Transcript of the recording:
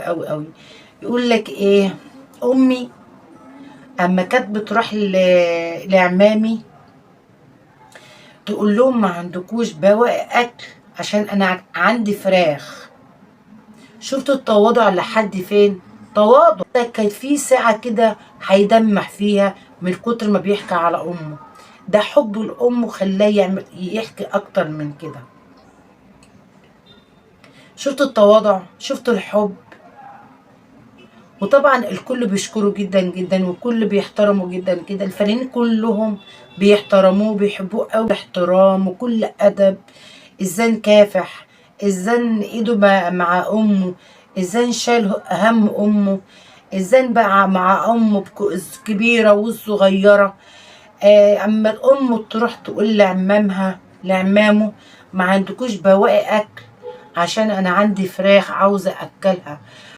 قوي قوي. يقول لك ايه؟ امي اما كانت بتروح لعمامي تقول لهم ما عندكوش بواقي اكل عشان انا عندي فراخ. شفتوا التواضع لحد فين؟ تواضع. كانت في ساعة كده هيدمع فيها من كتر ما بيحكي على امه. ده حب الام خلاه يحكي اكتر من كده. شفتوا التواضع؟ شفتوا الحب؟ وطبعا الكل بيشكره جدا جدا والكل بيحترمه جدا جدا. الفنانين كلهم بيحترموه بيحبوه قوي احترام وكل ادب. ازاي كافح، ازاي ايده مع امه، ازاي شال هم امه، ازاي بقى مع امه الكبيره والصغيره. اما الام تروح تقول لعمامه ما عندكوش بواقي اكل عشان انا عندي فراخ عاوزه اكلها.